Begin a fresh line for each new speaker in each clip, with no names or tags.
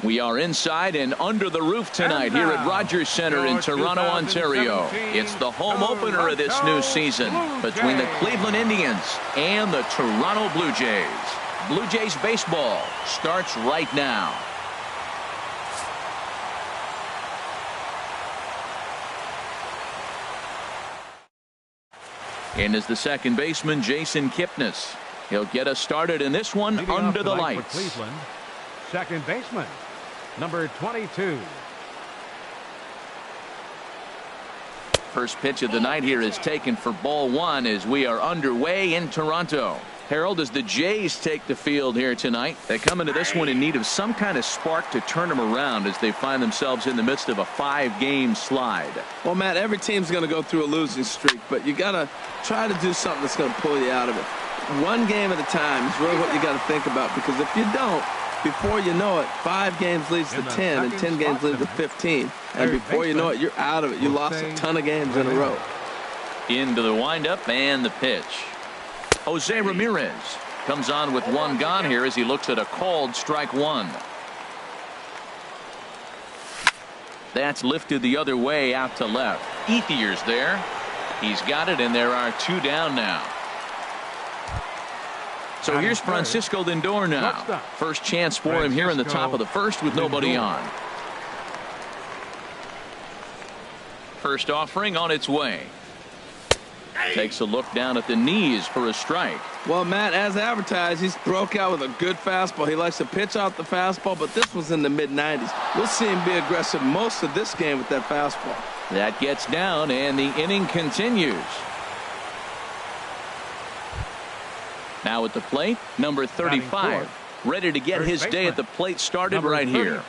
We are inside and under the roof tonight here at Rogers Center in Toronto, Ontario. It's the home opener of this new season between the Cleveland Indians and the Toronto Blue Jays. Blue Jays baseball starts right now. And is the second baseman, Jason Kipnis. He'll get us started in this one under the lights.
For Cleveland, second baseman, number 22.
First pitch of the night here is taken for ball one as we are underway in Toronto. Harold, as the Jays take the field here tonight, they come into this one in need of some kind of spark to turn them around as they find themselves in the midst of a 5-game slide.
Well, Matt, every team's going to go through a losing streak, but you got to try to do something that's going to pull you out of it. One game at a time is really what you got to think about, because if you don't, before you know it, 5 games leads to 10 and 10 games leads to 15, and before you know it, you're out of it. You lost a ton of games in a row.
Into the windup and the pitch. Jose Ramirez comes on with one gone here as he looks at a called strike one. That's lifted the other way out to left. Ethier's there. He's got it, and there are 2 down now. So here's Francisco Lindor now. First chance for him here in the top of the first with nobody on. First offering on its way. Takes a look down at the knees for a strike.
Well, Matt, as advertised, he's broke out with a good fastball. He likes to pitch out the fastball, but this was in the mid-90s. We'll see him be aggressive most of this game with that fastball.
That gets down, and the inning continues. Now at the plate, number 35, ready to get his day at the plate started right here.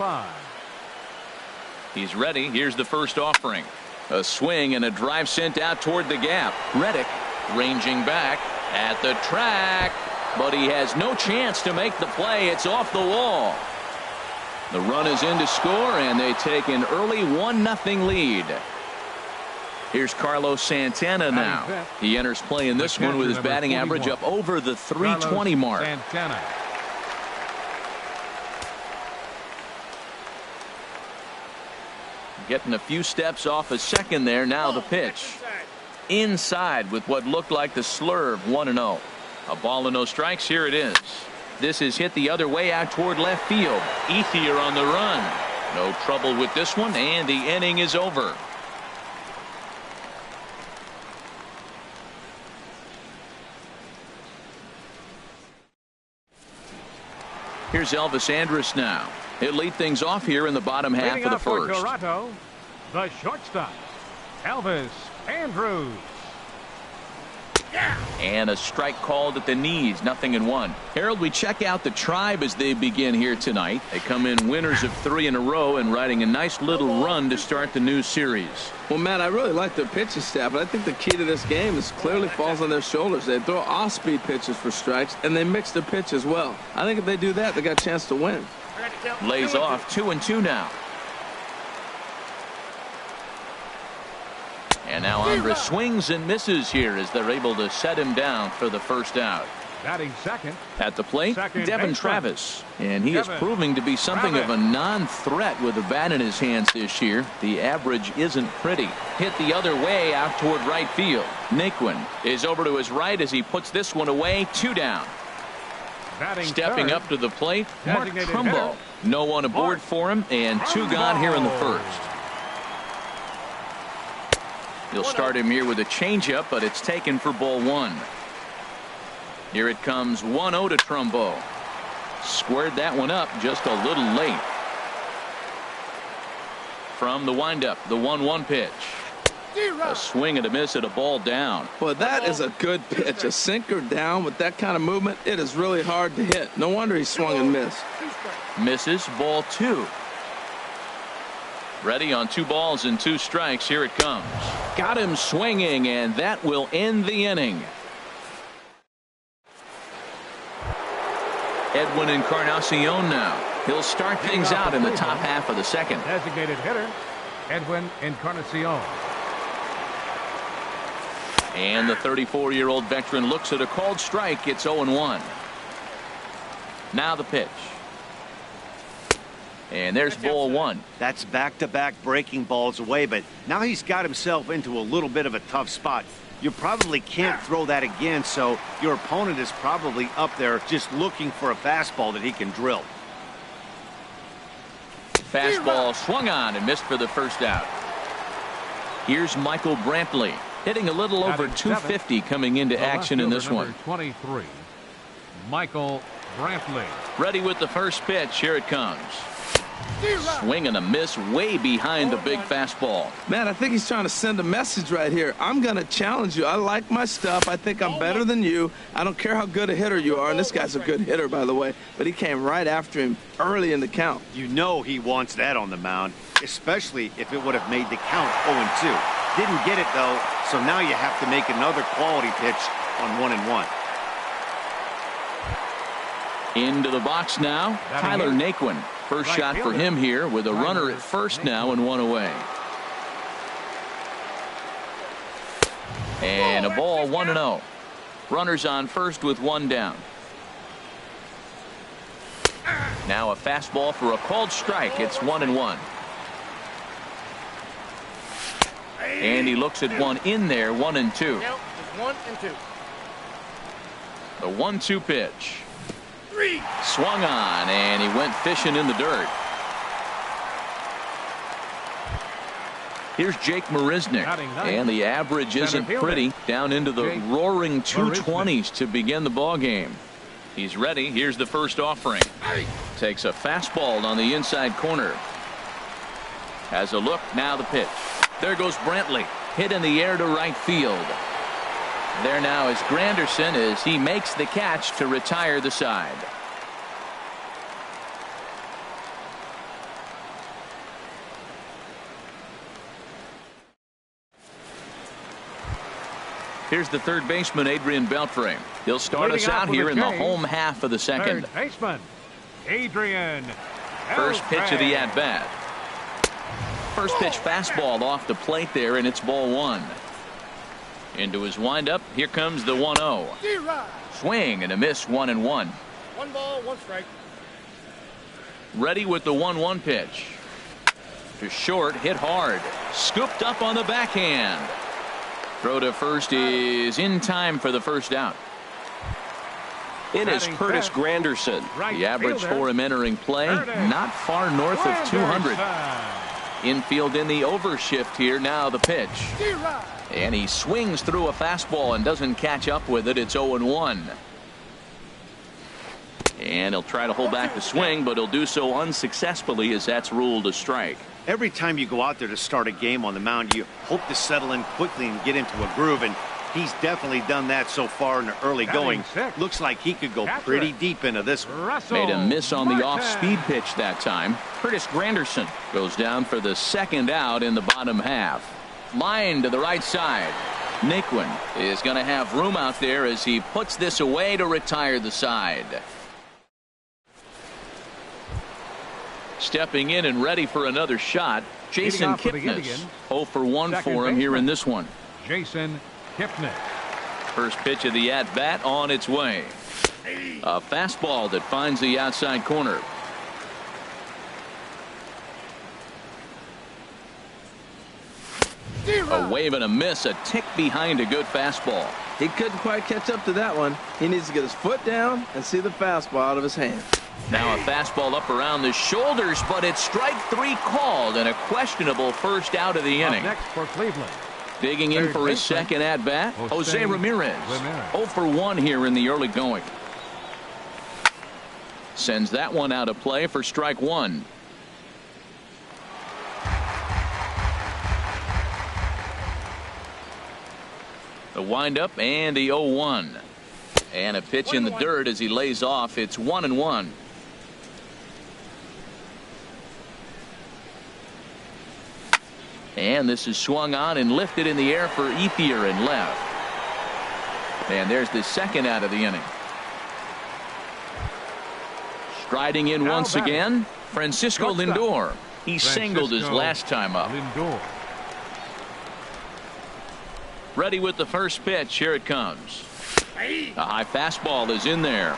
He's ready. Here's the first offering. A swing and a drive sent out toward the gap. Reddick ranging back at the track, but he has no chance to make the play. It's off the wall. The run is in to score, and they take an early 1-0 lead. Here's Carlos Santana now. He enters play in this one with his batting average up over the .320 mark.
Santana.
Getting a few steps off a second there. Now the pitch. Inside with what looked like the slurve. 1-0. A ball and no strikes. Here it is. This is hit the other way out toward left field. Ethier on the run. No trouble with this one, and the inning is over. Here's Elvis Andrus now. He'll lead things off here in the bottom half of the first.
For Toronto, the shortstop, Elvis Andrus.
And a strike called at the knees. 0-1. Harold, we check out the Tribe as they begin here tonight. They come in winners of 3 in a row and riding a nice little run to start the new series.
Well, Matt, I really like their pitching staff, but I think the key to this game is clearly falls on their shoulders. They throw off-speed pitches for strikes, and they mix their pitch as well. I think if they do that, they got a chance to win.
Lays off 2-2 now. And now Andrus swings and misses here as they're able to set him down for the first out.
Batting second.
At the plate, Devin Travis. And he is proving to be something of a non-threat with a bat in his hands this year. The average isn't pretty. Hit the other way out toward right field. Naquin is over to his right as he puts this one away. 2 down. Stepping up to the plate, Mark Trumbo. No one aboard for him, and 2 gone here in the first. He'll start him here with a changeup, but it's taken for ball 1. Here it comes. 1-0 to Trumbo. Squared that one up just a little late. From the windup, the 1-1 pitch. A swing and a miss at a ball down.
Well, that is a good pitch. A sinker down with that kind of movement, it is really hard to hit. No wonder he swung and missed.
Misses. Ball 2. Ready on 2 balls and 2 strikes. Here it comes. Got him swinging, and that will end the inning. Edwin Encarnacion now. He'll start things out in the top half of the second.
Designated hitter, Edwin Encarnacion.
And the 34-year-old veteran looks at a called strike. It's 0-1. Now the pitch. And there's ball one.
That's back-to-back breaking balls away, but now he's got himself into a little bit of a tough spot. You probably can't throw that again, so your opponent is probably up there just looking for a fastball that he can drill.
Fastball swung on and missed for the first out. Here's Michael Brantley, hitting a little over 250 coming into action in this one.
23, Michael Brantley.
Ready with the first pitch. Here it comes. Swing and a miss way behind the big fastball.
Man, I think he's trying to send a message right here. I'm going to challenge you. I like my stuff. I think I'm better than you. I don't care how good a hitter you are. And this guy's a good hitter, by the way. But he came right after him early in the count.
You know he wants that on the mound, especially if it would have made the count 0-2. Didn't get it, though, so now you have to make another quality pitch on 1-1.
Into the box now, Tyler Naquin. First shot for him here with a runner at first now and one away. And a ball 1-0. Runners on first with one down. Now a fastball for a called strike. It's 1-1. And he looks at one in there, 1-2.
1-2.
The 1-2 pitch. Swung on, and he went fishing in the dirt. Here's Jake Marisnick, and the average isn't pretty, down into the roaring 220s to begin the ball game. He's ready. Here's the first offering. Takes a fastball on the inside corner. Has a look. Now the pitch. There goes Brantley, hit in the air to right field. There now is Granderson as he makes the catch to retire the side. Here's the third baseman, Adrian Beltre. He'll start us out here in the home half of the second.
Third baseman, Adrian.
First pitch of the at-bat. First pitch fastball off the plate there, and it's ball one. Into his windup. Here comes the 1-0. Swing and a miss, 1-1.
1 ball, 1 strike.
Ready with the 1-1 pitch. To short, hit hard. Scooped up on the backhand. Throw to first is in time for the first out. It is Curtis Granderson. The average for him entering play, not far north of 200. Infield in the overshift here. Now the pitch. And he swings through a fastball and doesn't catch up with it. It's 0-1. And he'll try to hold back the swing, but he'll do so unsuccessfully as that's ruled a strike.
Every time you go out there to start a game on the mound, you hope to settle in quickly and get into a groove, and he's definitely done that so far in the early going. Looks like he could go pretty deep into this one.
Made a miss on the off-speed pitch that time. Curtis Granderson goes down for the second out in the bottom half. Line to the right side. Naquin is going to have room out there as he puts this away to retire the side. Stepping in and ready for another shot, Jason Kipnis. 0 for 1 for him here in this one.
Jason Kipnis.
First pitch of the at-bat on its way. A fastball that finds the outside corner. A wave and a miss, a tick behind a good fastball.
He couldn't quite catch up to that one. He needs to get his foot down and see the fastball out of his hand.
Now a fastball up around the shoulders, but it's strike 3 called and a questionable first out of the inning.
Next for Cleveland.
Digging in for his second at-bat, Jose Ramirez. 0 for 1 here in the early going. Sends that one out of play for strike 1. The windup and the 0-1. And a pitch in the dirt as he lays off. It's 1-1. And this is swung on and lifted in the air for Ethier and left. And there's the second out of the inning. Striding in once again, Francisco Lindor. He singled his last time up. Ready with the first pitch. Here it comes. A high fastball is in there.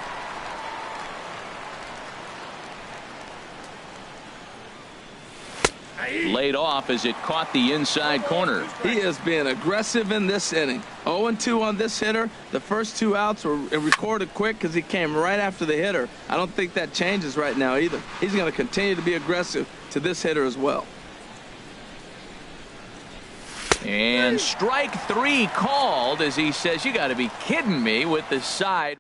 laid off as it caught the inside corner.
He is being aggressive in this inning. 0-2 on this hitter. The first 2 outs were recorded quick because he came right after the hitter. I don't think that changes right now either. He's going to continue to be aggressive to this hitter as well.
And strike 3 called as he says, you got to be kidding me, with the side.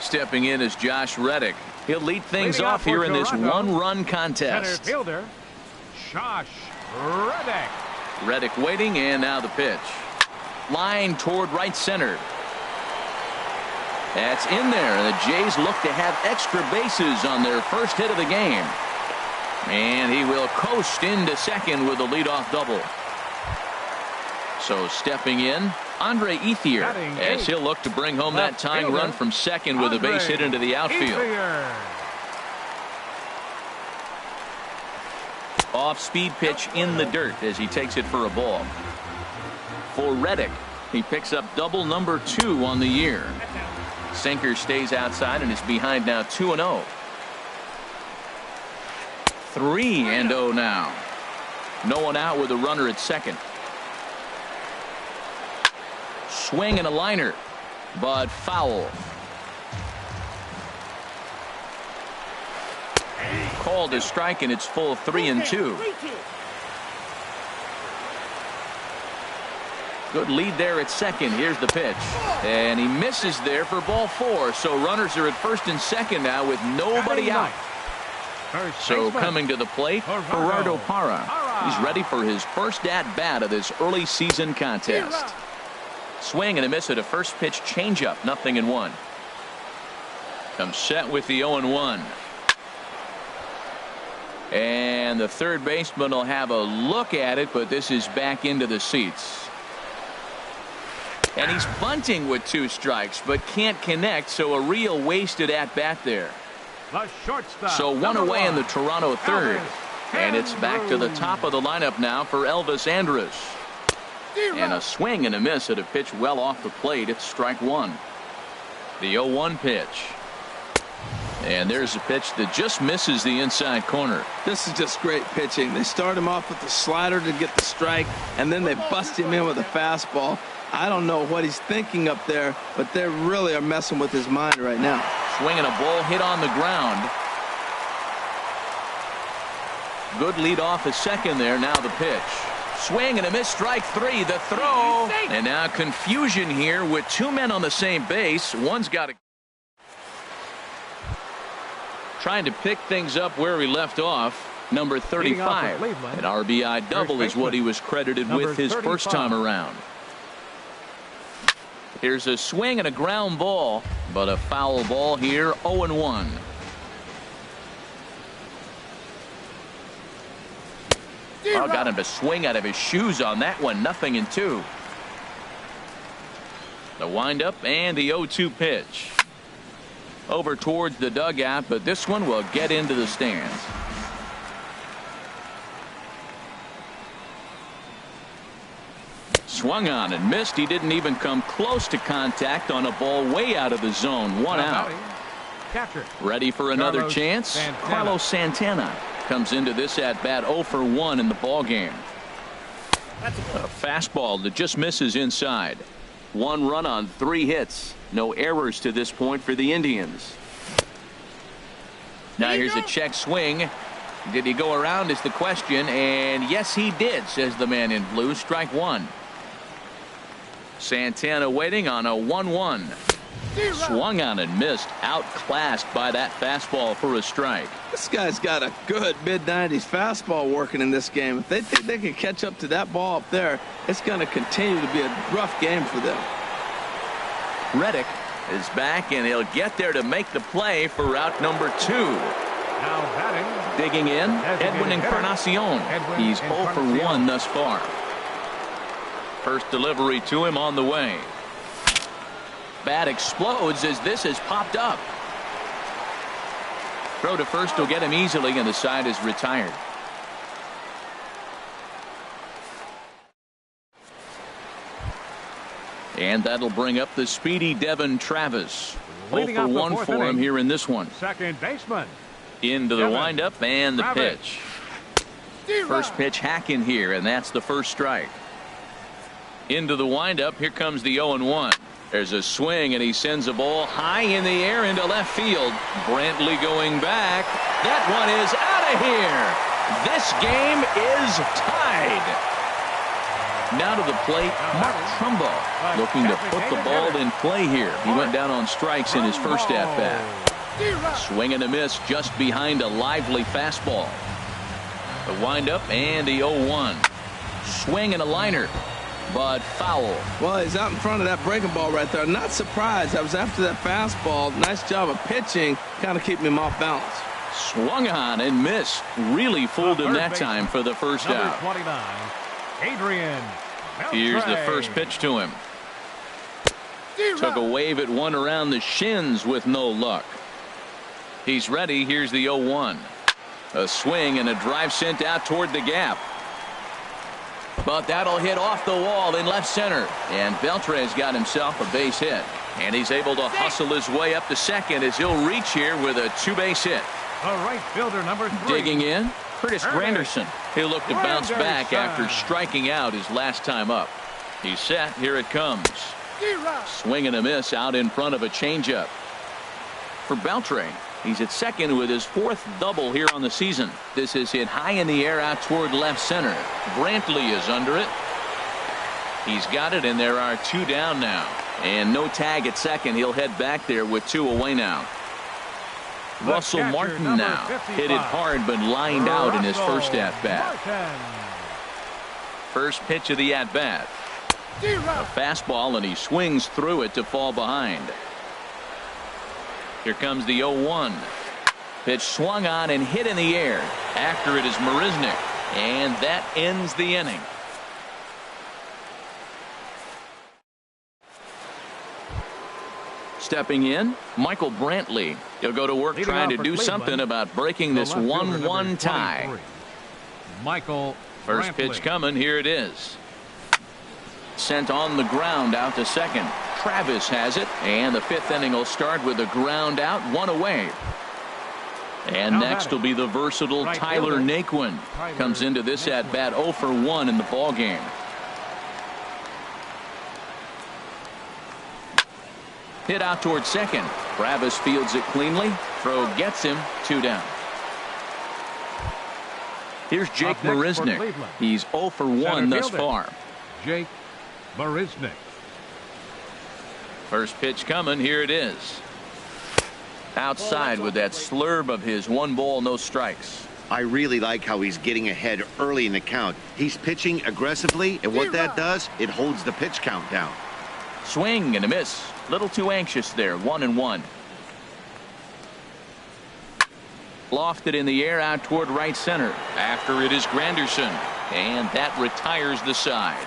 Stepping in is Josh Reddick. He'll lead things off here in this one-run contest.
Center fielder, Josh Reddick.
Reddick waiting, and now the pitch. Line toward right center. That's in there, and the Jays look to have extra bases on their first hit of the game. And he will coast into second with a leadoff double. So stepping in, Andre Ethier, as he'll look to bring home that tying run from second with a base hit into the outfield. Off-speed pitch in the dirt as he takes it for a ball. For Reddick, he picks up double number 2 on the year. Sinker stays outside and is behind now 2-0. 3-0 now. No one out with a runner at second. Swing and a liner, but foul. Called a strike, and it's full 3-2. Good lead there at second. Here's the pitch, and he misses there for ball 4. So runners are at first and second now with nobody out. So coming to the plate, Gerardo Parra. He's ready for his first at-bat of this early season contest. Swing and a miss at a first pitch changeup. 0-1. Comes set with the 0-1. And the third baseman will have a look at it, but this is back into the seats. And he's bunting with 2 strikes, but can't connect, so a real wasted at-bat there. So 1 away in the Toronto third. And it's back to the top of the lineup now for Elvis Andrus. And a swing and a miss at a pitch well off the plate. It's strike 1. The 0-1 pitch. And there's a pitch that just misses the inside corner.
This is just great pitching. They start him off with the slider to get the strike, and then they bust him in with a fastball. I don't know what he's thinking up there, but they really are messing with his mind right now.
Swinging a ball hit on the ground. Good lead off at second there. Now the pitch. Swing and a miss, strike 3. The throw. And now confusion here with 2 men on the same base. One's got to. Trying to pick things up where he left off. Number 35. An RBI double is what he was credited with his first time around. Here's a swing and a ground ball, but a foul ball here. 0-1. Oh, got him to swing out of his shoes on that one. 0-2. The windup and the 0-2 pitch. Over towards the dugout, but this one will get into the stands. Swung on and missed. He didn't even come close to contact on a ball way out of the zone. 1 out. Ready for another chance. Carlos Santana comes into this at bat 0 for 1 in the ball game. A fastball that just misses inside. 1 run on 3 hits. No errors to this point for the Indians. Now here's a check swing. Did he go around is the question, and yes he did, says the man in blue. Strike 1. Santana waiting on a 1-1. Swung on and missed. Outclassed by that fastball for a strike.
This guy's got a good mid-90s fastball working in this game. If they think they can catch up to that ball up there, it's going to continue to be a rough game for them.
Reddick is back, and he'll get there to make the play for route number 2.
Now batting.
Digging in, Edwin Encarnacion. He's 0 for 1 thus far. First delivery to him on the way. Bat explodes as this has popped up. Throw to first will get him easily, and the side is retired. And that'll bring up the speedy Devin Travis. 0 for 1 for him here in this one.
Second baseman,
Into the
7.
windup and the
Grab it.
pitch. First pitch hacking here, and that's the first strike. Into the windup. Here comes the 0-1. There's a swing, and he sends a ball high in the air into left field. Brantley going back. That one is out of here. This game is tied. Now to the plate, Mark Trumbo looking to put the ball in play here. He went down on strikes in his first at-bat. Swing and a miss just behind a lively fastball. The windup and the 0-1. Swing and a liner, but foul.
Well, he's out in front of that breaking ball right there. Not surprised. I was after that fastball. Nice job of pitching, kind of keeping him off balance.
Swung on and missed. Really fooled him that time for the first
Number
out.
29, Adrian.
Here's the
Beltre.
first pitch to him. Took a wave at one around the shins with no luck. He's ready. Here's the 0-1. A swing and a drive sent out toward the gap. But that'll hit off the wall in left center. And Beltre's got himself a base hit. And he's able to hustle his way up to second as he'll reach here with a two-base hit.
The right fielder, number 3.
Digging in, Curtis Granderson. He'll look to bounce back after striking out his last time up. He's set. Here it comes. Swing and a miss out in front of a changeup. For Beltre, he's at second with his 4th double here on the season. This is hit high in the air out toward left center. Brantley is under it. He's got it, and there are 2 down now. And no tag at second. He'll head back there with 2 away now. Russell Martin now hit it hard but lined out in his first at-bat. First pitch of the at-bat. A fastball, and he swings through it to fall behind. Here comes the 0-1. Pitch swung on and hit in the air. After it is Marisnick, and that ends the inning. Stepping in, Michael Brantley. He'll go to work
Leading
trying
off
to
for
do
Cleveland,
something about breaking
the
this
left fielder,
1-1
number
tie.
23, Michael
First
Brantley.
pitch coming. Here it is. Sent on the ground out to second. Travis has it, and the 5th inning will start with a ground out, 1 away. And
Now
next will be the versatile
right
Tyler
fielder.
Naquin.
Tyler
Comes into this
Naquin.
at bat 0 for 1 in the ball game. Hit out towards second. Travis fields it cleanly. Throw gets him. 2 down. Here's Jake
Up next for
Marisnick.
Cleveland.
He's 0 for 1
Center
thus
fielder.
far.
Jake Marisnick.
First pitch coming. Here it is. Outside with that slurve of his. 1 ball, no strikes.
I really like how he's getting ahead early in the count. He's pitching aggressively, and what that does, it holds the pitch count down.
Swing and a miss. Little too anxious there. 1-1. Lofted in the air out toward right center. After it is Granderson, and that retires the side.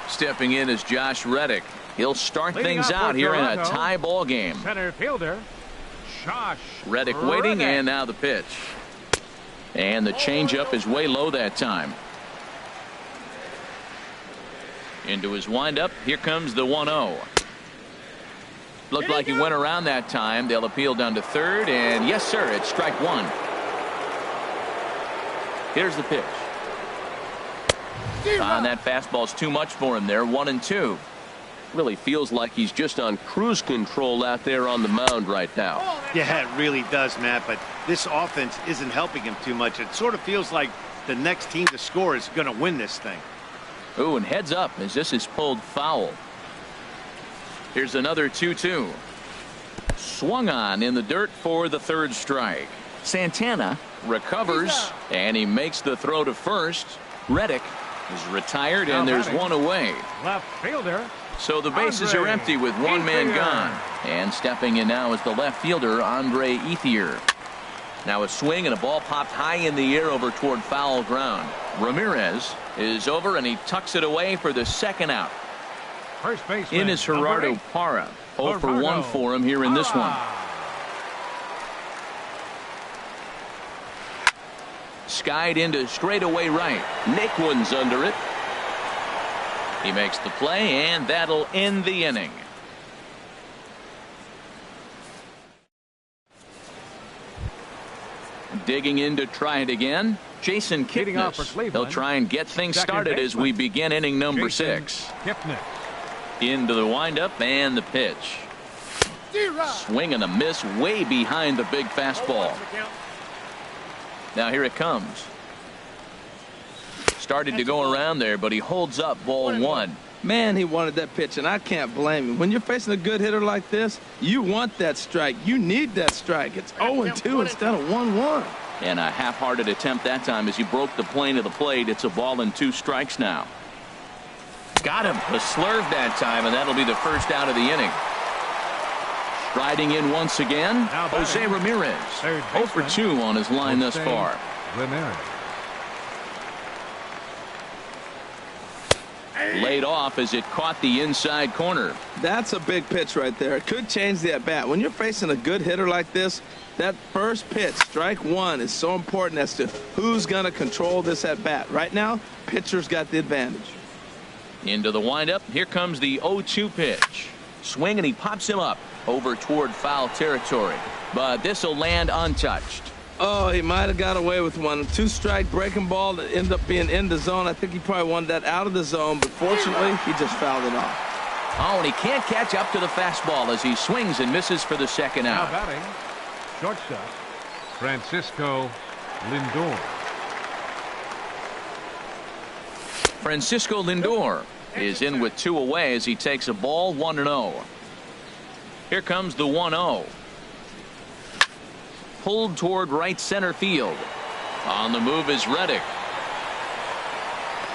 Stepping in is Josh Reddick. He'll start
Leading
things
off
out
for
here in a
Toronto,
tie ball game.
Center fielder Josh
Reddick waiting, and now the pitch. And the changeup is way low that time. Into his windup. Here comes the 1-0. Looked like he went around that time. They'll appeal down to third, and yes, sir, it's strike 1. Here's the pitch. And that fastball's too much for him there. 1-2. Really feels like he's just on cruise control out there on the mound right now.
Yeah, it really does, Matt, but this offense isn't helping him too much. It sort of feels like the next team to score is going to win this thing.
Ooh, and heads up as this is pulled foul. Here's another 2-2. Swung on in the dirt for the 3rd strike. Santana recovers, and he makes the throw to first. Reddick is retired, and there's 1 away.
Left fielder.
So the bases are empty with 1 man gone. And stepping in now is the left fielder, Andre Ethier. Now a swing and a ball popped high in the air over toward foul ground. Ramirez is over, and he tucks it away for the 2nd out.
First baseman.
In is Gerardo Parra. 0 for 1 for him here in this one. Skied into straightaway right. Naquin's under it. He makes the play, and that'll end the inning. Digging in to try it again, Jason Kipnis. They'll try and get things started as we begin inning number 6. Into the windup and the pitch. Swing and a miss way behind the big fastball. Now here it comes. Started to go around there, but he holds up ball 1.
Man, he wanted that pitch, and I can't blame him. When you're facing a good hitter like this, you want that strike. You need that strike. It's 0-2 instead of 1-1.
And a half-hearted attempt that time as he broke the plane of the plate. It's a ball and 2 strikes now. Got him. The slurve that time, and that'll be the first out of the inning. Striding in once again, Jose Ramirez. 0 for 2 on his line thus far. Laid off as it caught the inside corner.
That's a big pitch right there. It could change the at-bat. When you're facing a good hitter like this, that first pitch, strike 1, is so important as to who's going to control this at-bat. Right now, pitcher's got the advantage.
Into the windup. Here comes the 0-2 pitch. Swing, and he pops him up over toward foul territory. But this will land untouched.
Oh, he might have got away with one. 2-strike breaking ball that ended up being in the zone. I think he probably wanted that out of the zone, but fortunately, he just fouled it off.
Oh, and he can't catch up to the fastball as he swings and misses for the second out.
Now batting, shortstop, Francisco Lindor.
Francisco Lindor is in with 2 away as he takes a ball 1-0. Here comes the 1-0. Pulled toward right center field. On the move is Reddick.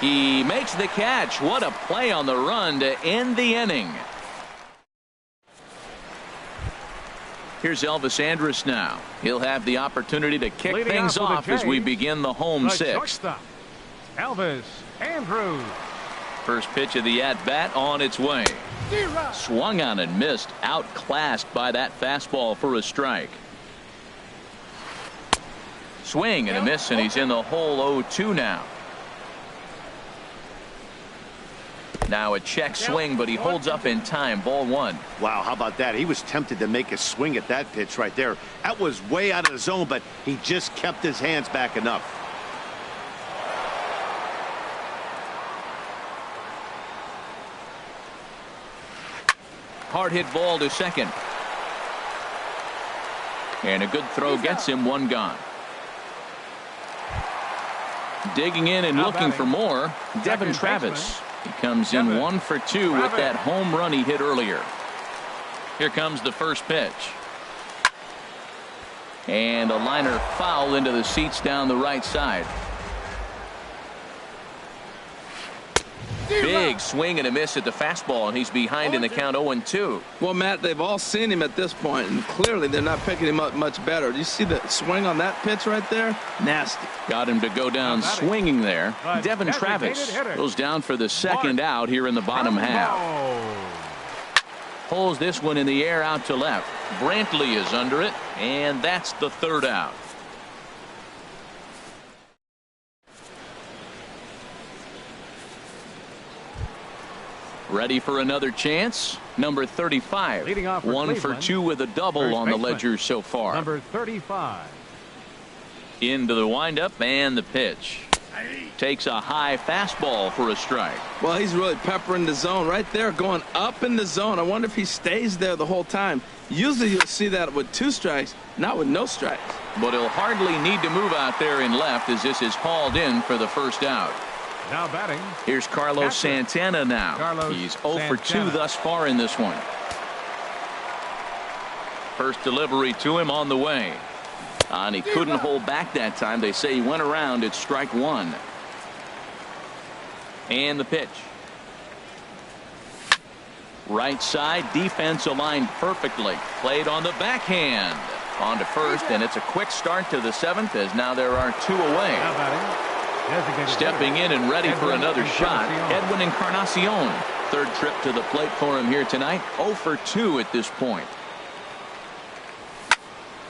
He makes the catch. What a play on the run to end the inning. Here's Elvis Andrus now. He'll have the opportunity to kick things off as we begin the home 6th.
Elvis Andrus.
First pitch of the at-bat on its way. Swung on and missed. Outclassed by that fastball for a strike. Swing and a miss, and he's in the hole 0-2 now. Now a check swing, but he holds up in time. Ball 1.
Wow, how about that? He was tempted to make a swing at that pitch right there. That was way out of the zone, but he just kept his hands back enough.
Hard hit ball to second. And a good throw gets him 1 gone. Digging in and looking for more, Devin Travis. He comes in 1 for 2 with that home run he hit earlier. Here comes the first pitch. And a liner foul into the seats down the right side. Big swing and a miss at the fastball, and he's behind in the count 0-2.
Well, Matt, they've all seen him at this point, and clearly they're not picking him up much better. Do you see the swing on that pitch right there? Nasty.
Got him to go down swinging there. Devin Travis goes down for the second out here in the bottom half. Pulls this one in the air out to left. Brantley is under it, and that's the 3rd out. Ready for another chance. Number 35. 1 for 2 with a double on the ledger so far.
Number 35.
Into the windup and the pitch. Takes a high fastball for a strike.
Well, he's really peppering the zone right there, going up in the zone. I wonder if he stays there the whole time. Usually you'll see that with 2 strikes, not with no strikes.
But he'll hardly need to move out there in left as this is hauled in for the first out.
Now batting.
Here's Carlos Santana now. He's 0 for 2 thus far in this one. First delivery to him on the way. And he couldn't hold back that time. They say he went around. It's strike 1. And the pitch. Right side, defense aligned perfectly. Played on the backhand. On to first, and it's a quick start to the 7th as now there are 2 away.
Now batting.
Stepping in and ready for another shot, Edwin Encarnacion. 3rd trip to the plate for him here tonight. 0 for 2 at this point.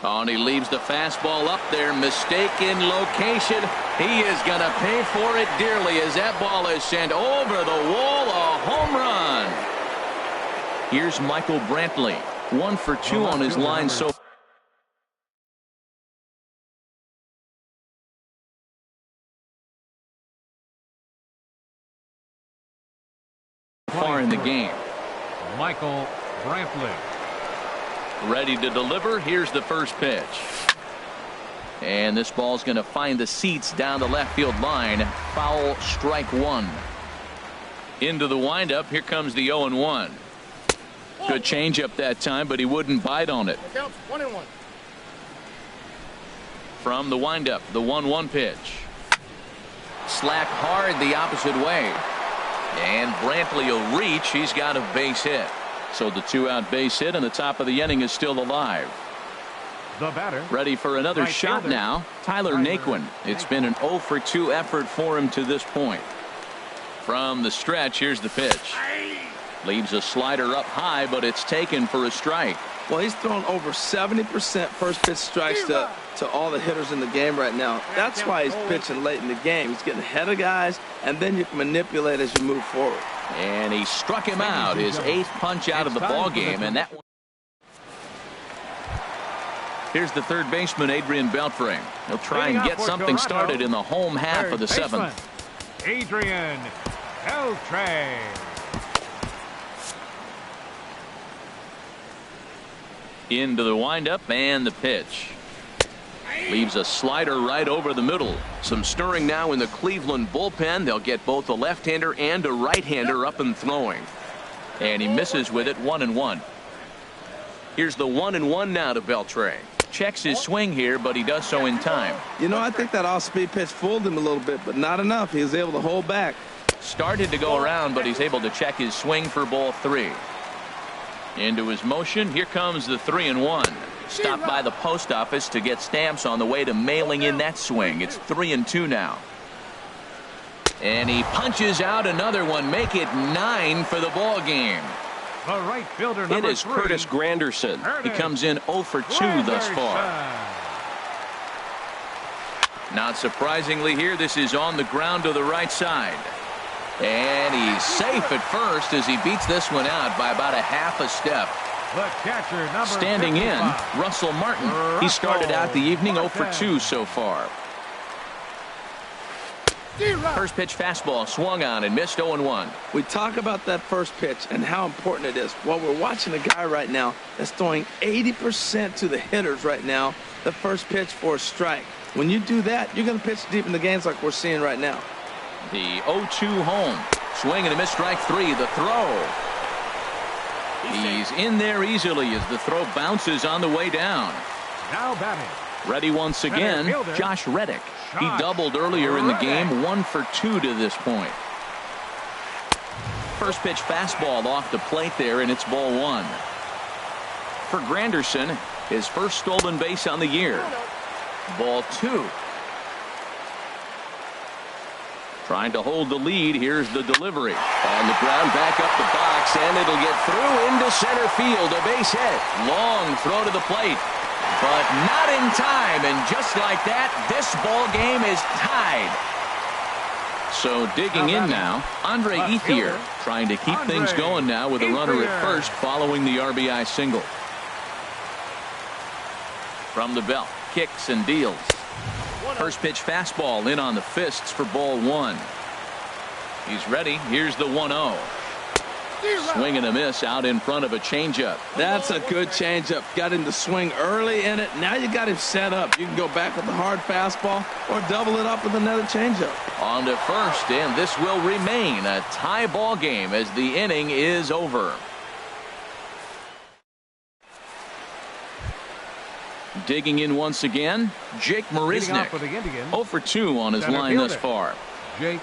Oh, and he leaves the fastball up there. Mistaken location. He is going to pay for it dearly as that ball is sent over the wall. A home run. Here's Michael Brantley. 1 for 2 on his line so far in the game.
Michael Brantley.
Ready to deliver. Here's the first pitch. And this ball's going to find the seats down the left field line. Foul, strike 1. Into the windup. Here comes the 0-1. Good changeup that time, but he wouldn't bite on it.
Counts 1-1.
From the windup, the 1-1 pitch. Slack hard the opposite way. And Brantley will reach. He's got a base hit. So the 2-out base hit, and the top of the inning is still alive.
The batter.
Ready for another
Right
shot
fielder.
now. Tyler Naquin. It's been an 0 for 2 effort for him to this point. From the stretch, here's the pitch. Leaves a slider up high, but it's taken for a strike.
Well, he's thrown over 70% first pitch strikes to all the hitters in the game right now. That's why he's pitching late in the game. He's getting ahead of guys, and then you can manipulate as you move forward.
And he struck him out, his 8th punch out of the ball game, and that. Here's the third baseman, Adrian Beltre. He'll try and get something started in the home half of the 7th.
Adrian Beltre.
Into the windup and the pitch. Leaves a slider right over the middle. Some stirring now in the Cleveland bullpen. They'll get both a left-hander and a right-hander up and throwing. And he misses with it. 1-1. Here's the 1-1 now to Beltre. Checks his swing here, but he does so in time.
You know, I think that off-speed pitch fooled him a little bit, but not enough. He was able to hold back.
Started to go around, but he's able to check his swing for ball 3. Into his motion. Here comes the 3-1. Stopped by the post office to get stamps on the way to mailing in that swing. It's 3-2 now. And he punches out another one. Make it 9 for the ball game.
The right fielder,
It
number
is
3.
Curtis Granderson. He comes in 0 for 2 thus far. Not surprisingly here, this is on the ground to the right side. And he's safe at first as he beats this one out by about a half a step.
The catcher, number
Standing
55.
in, Russell Martin. He started out the evening 0 for 2 so far. First pitch fastball swung on and missed. 0-1.
We talk about that first pitch and how important it is. Well, we're watching a guy right now that's throwing 80% to the hitters right now, the first pitch for a strike. When you do that, you're going to pitch deep in the games like we're seeing right now.
The 0-2 home. Swing and a miss, strike 3. The throw. He's in there easily as the throw bounces on the way down.
Now batting.
Ready once again, Josh Reddick. He doubled earlier in the game, 1 for 2 to this point. First pitch fastball off the plate there, and it's ball 1. For Granderson, his first stolen base on the year. Ball 2. Trying to hold the lead. Here's the delivery. On the ground, back up the box, and it'll get through into center field. A base hit. Long throw to the plate. But not in time, and just like that, this ball game is tied. So digging in now, Andre Ethier trying to keep things going now with a runner at first following the RBI single. From the belt, kicks and deals. First pitch fastball in on the fists for ball 1. He's ready. Here's the 1-0. Swing and a miss out in front of a changeup.
That's a good changeup. Got him to swing early in it. Now you got him set up. You can go back with the hard fastball or double it up with another changeup.
On to first, and this will remain a tie ball game as the inning is over. Digging in once again, Jake Marisnick. 0 for 2 on his line thus far.
Jake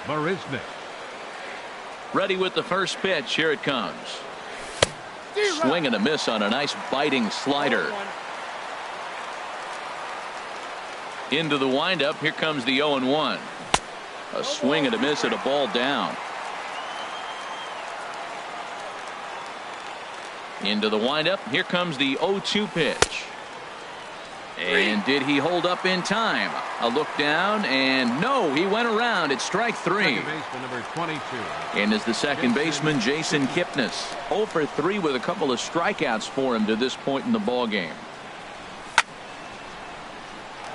Marisnick.
Ready with the first pitch. Here it comes. Swing and a miss on a nice biting slider. Into the windup. Here comes the 0-1. A swing and a miss at a ball down. Into the windup. Here comes the 0-2 pitch. And did he hold up in time? A look down, and no, he went around. It's strike three.
Second baseman, number 22.
And is the second baseman, Jason Kipnis. 0 for 3 with a couple of strikeouts for him to this point in the ball game.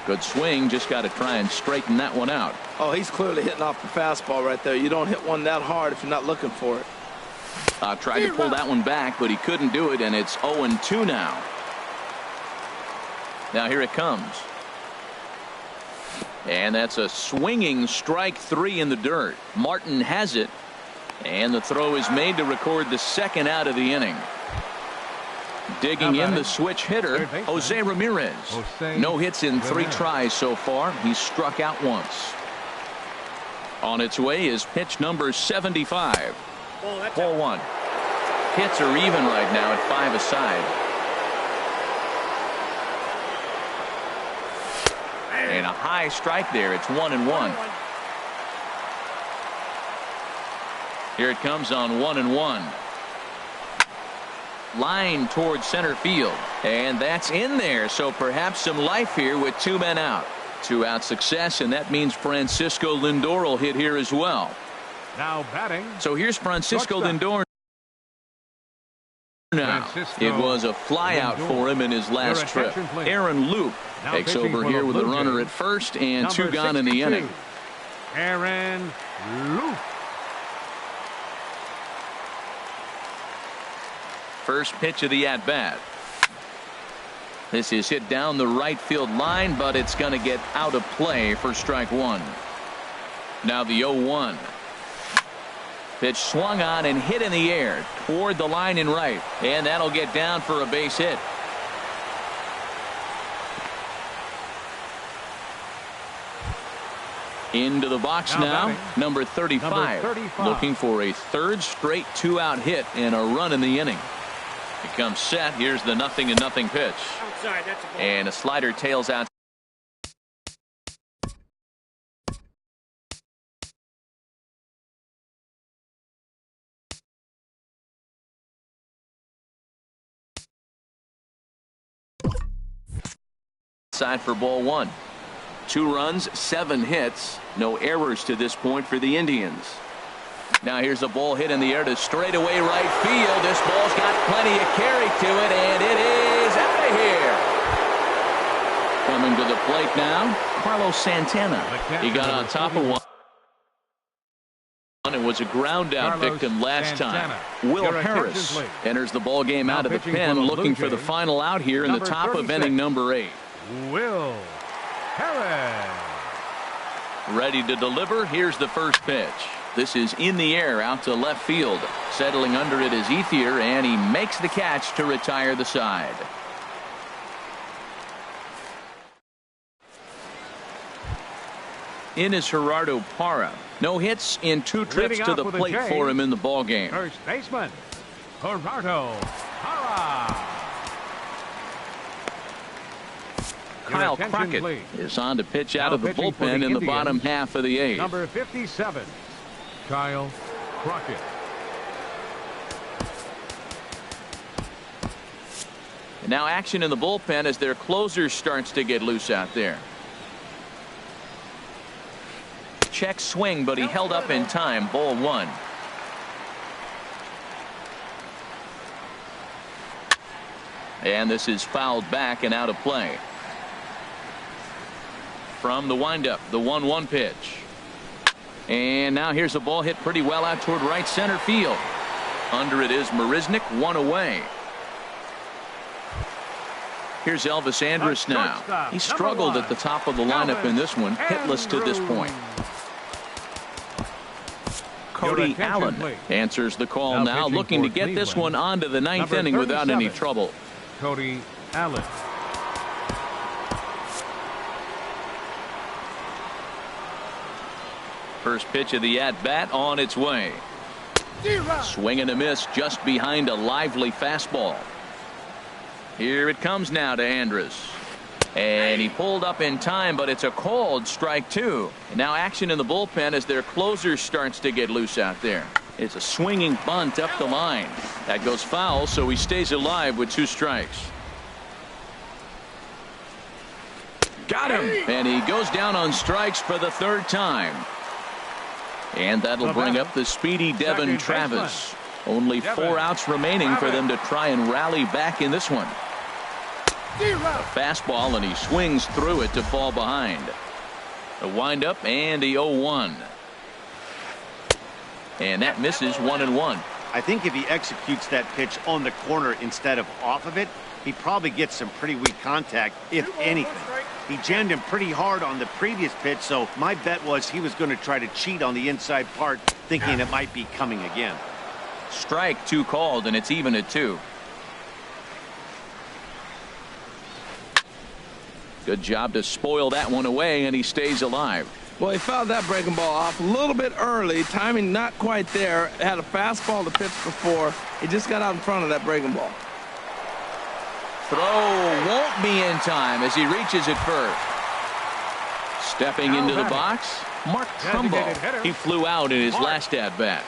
Good swing, just got to try and straighten that one out.
Oh, he's clearly hitting off the fastball right there. You don't hit one that hard if you're not looking for it.
Tried to pull that one back, but he couldn't do it, and it's 0-2 now. Now here it comes. And that's a swinging strike three in the dirt. Martin has it, and the throw is made to record the second out of the inning. Digging in the switch hitter, Jose Ramirez. No hits in 3 tries so far. He's struck out once. On its way is pitch number 75. Ball 1. Hits are even right now at 5 aside. And a high strike there. It's 1-1. Here it comes on 1-1. Line towards center field, and that's in there. So perhaps some life here with 2 men out. 2-out success, and that means Francisco Lindor will hit here as well.
Now batting.
So here's Francisco Lindor. Now it was a flyout for him in his last trip. Aaron Luke takes over here with a runner at first and 2 gone in the inning.
Aaron Luke.
First pitch of the at-bat. This is hit down the right field line, but it's going to get out of play for strike 1. Now the 0-1. Pitch swung on and hit in the air toward the line and right, and that'll get down for a base hit. Into the box now, number 35. Looking for a 3rd straight 2-out hit and a run in the inning. He comes set. Here's the 0-0 pitch.
Outside, that's a ball.
And a slider tails out. Side for ball 1. 2 runs, 7 hits, no errors to this point for the Indians. Now here's a ball hit in the air to straightaway right field. This ball's got plenty of carry to it, and it is out of here. Coming to the plate now, Carlos Santana. He got on top of one. It was a ground out victim last time. Will Harris enters the ball game out of the pen, looking for the final out here in the top of inning number 8.
Will Harris.
Ready to deliver. Here's the first pitch. This is in the air out to left field. Settling under it is Ethier, and he makes the catch to retire the side. In is Gerardo Parra. No hits in 2 trips to the plate for him in the ball game.
First baseman, Gerardo Parra.
Kyle Crockett is on to pitch out of the bullpen in the bottom half of the 8th.
Number 57, Kyle Crockett.
And now action in the bullpen as their closer starts to get loose out there. Check swing, but he held up in time. Ball 1. And this is fouled back and out of play. From the windup, the 1-1 pitch. And now here's a ball hit pretty well out toward right center field. Under it is Marisnick, 1 away. Here's Elvis Andrus now. He struggled at the top of the lineup in this one, hitless to this point. Cody Allen answers the call now, looking to get this one onto the 9th inning without any trouble.
Cody Allen.
First pitch of the at-bat on its way. Swing and a miss just behind a lively fastball. Here it comes now to Andrus. And he pulled up in time, but it's a called strike 2. And now action in the bullpen as their closer starts to get loose out there. It's a swinging bunt up the line. That goes foul, so he stays alive with 2 strikes.
Got him.
And he goes down on strikes for the third time. And that'll bring up the speedy Devin Travis. Only 4 outs remaining for them to try and rally back in this one. A fastball, and he swings through it to fall behind. A windup and the 0-1. And that misses 1-1.
I think if he executes that pitch on the corner instead of off of it, he probably gets some pretty weak contact, if anything. He jammed him pretty hard on the previous pitch, so my bet was he was going to try to cheat on the inside part, thinking it might be coming again.
Strike 2 called, and it's even at 2. Good job to spoil that one away, and he stays alive.
Well, he fouled that breaking ball off a little bit early. Timing not quite there. Had a fastball to pitch before. He just got out in front of that breaking ball.
Throw won't be in time as he reaches it first. Stepping into the box, Mark Trumbo. He flew out in his last at-bat.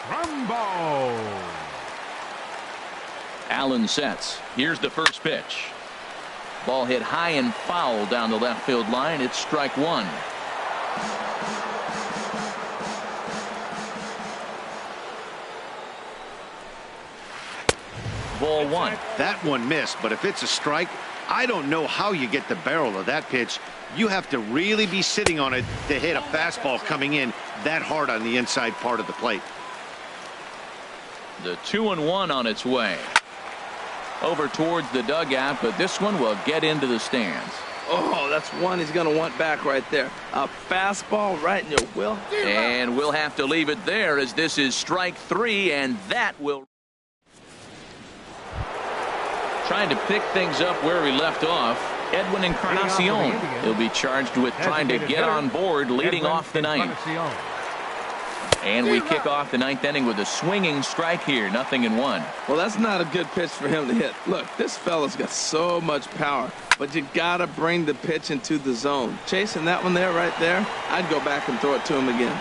Allen sets. Here's the first pitch. Ball hit high and foul down the left field line. It's strike 1. Ball 1.
That one missed, but if it's a strike, I don't know how you get the barrel of that pitch. You have to really be sitting on it to hit a fastball coming in that hard on the inside part of the plate.
The 2-1 on its way. Over towards the dugout, but this one will get into the stands.
Oh, that's one he's going to want back right there. A fastball right in your will.
And we'll have to leave it there as this is strike 3, and that will. Trying to pick things up where we left off. Edwin Encarnacion. He'll be charged with trying to get on board leading off the ninth. And we kick off the ninth inning with a swinging strike here. 0-1.
Well, that's not a good pitch for him to hit. Look, this fella's got so much power, but you got to bring the pitch into the zone. Chasing that one there, right there, I'd go back and throw it to him again.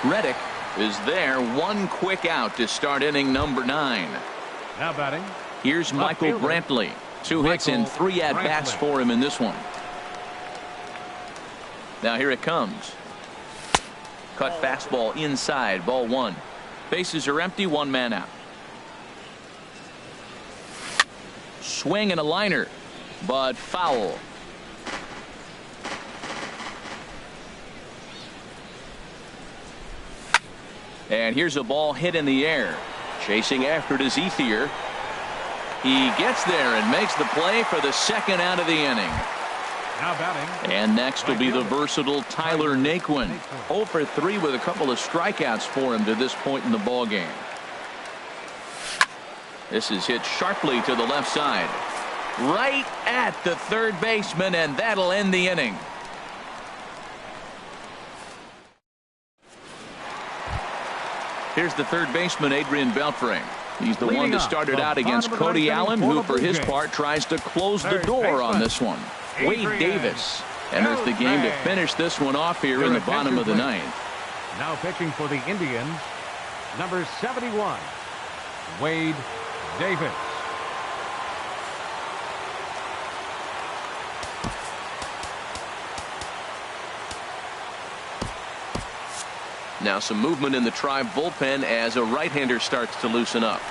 Reddick is there. One quick out to start inning number 9.
Now batting.
Here's Michael Brantley. 2 hits and 3 at-bats for him in this one. Now here it comes. Cut fastball inside, ball 1. Bases are empty, 1 man out. Swing and a liner, but foul. And here's a ball hit in the air. Chasing after it is Ethier. He gets there and makes the play for the second out of the inning.
Now batting.
And next will be the versatile Tyler Naquin. 0 for 3 with a couple of strikeouts for him to this point in the ball game. This is hit sharply to the left side. Right at the third baseman, and that'll end the inning. Here's the third baseman, Adrian Beltre. He's the one that started out against Cody Allen, who for his part tries to close the door on this one. Wade Davis enters the game to finish this one off here in the bottom of the ninth.
Now pitching for the Indians, number 71, Wade Davis.
Now some movement in the Tribe bullpen as a right-hander starts to loosen up.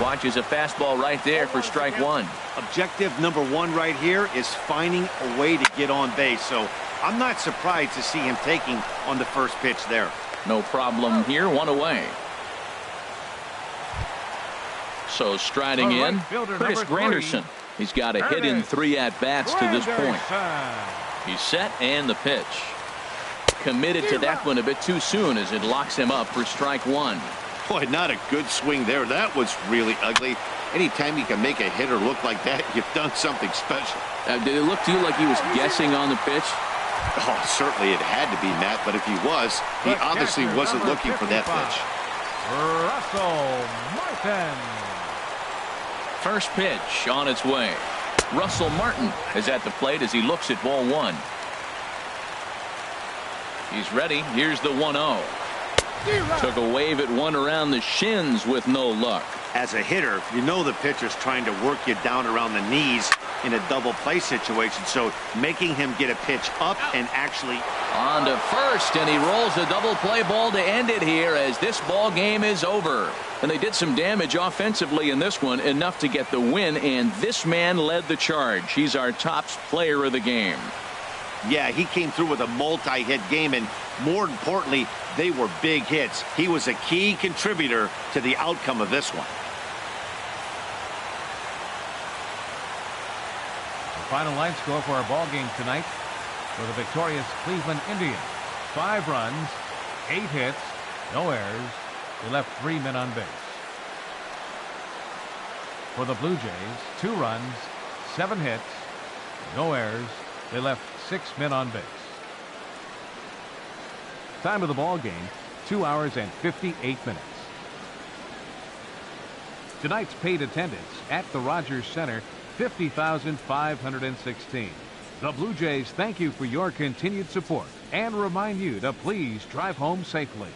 Watches a fastball right there for strike 1.
Objective number 1 right here is finding a way to get on base. So I'm not surprised to see him taking on the first pitch there.
No problem here, 1 away. So striding in, Curtis Granderson. He's got a hit in 3 at-bats to this point. He's set and the pitch. Committed to that one a bit too soon as it locks him up for strike 1.
Boy, not a good swing there. That was really ugly. Anytime you can make a hitter look like that, you've done something special.
Did it look to you like he was guessing on the pitch?
Oh, certainly it had to be, Matt, but if he was, he obviously wasn't looking for that pitch.
Russell Martin.
First pitch on its way. Russell Martin is at the plate as he looks at ball 1. He's ready. Here's the 1-0. Took a wave at one around the shins with no luck.
As a hitter, you know the pitcher's trying to work you down around the knees in a double play situation. So making him get a pitch up and actually
on to first, and he rolls a double play ball to end it here as this ball game is over. And they did some damage offensively in this one, enough to get the win, and this man led the charge. He's our top player of the game.
Yeah, he came through with a multi-hit game, and more importantly, they were big hits. He was a key contributor to the outcome of this one.
The final line score for our ball game tonight for the victorious Cleveland Indians: 5 runs, 8 hits, no errors. They left 3 men on base. For the Blue Jays, 2 runs, 7 hits, no errors. They left 6 men on base. Time of the ball game, 2 hours and 58 minutes. Tonight's paid attendance at the Rogers Center, 50,516. The Blue Jays thank you for your continued support and remind you to please drive home safely.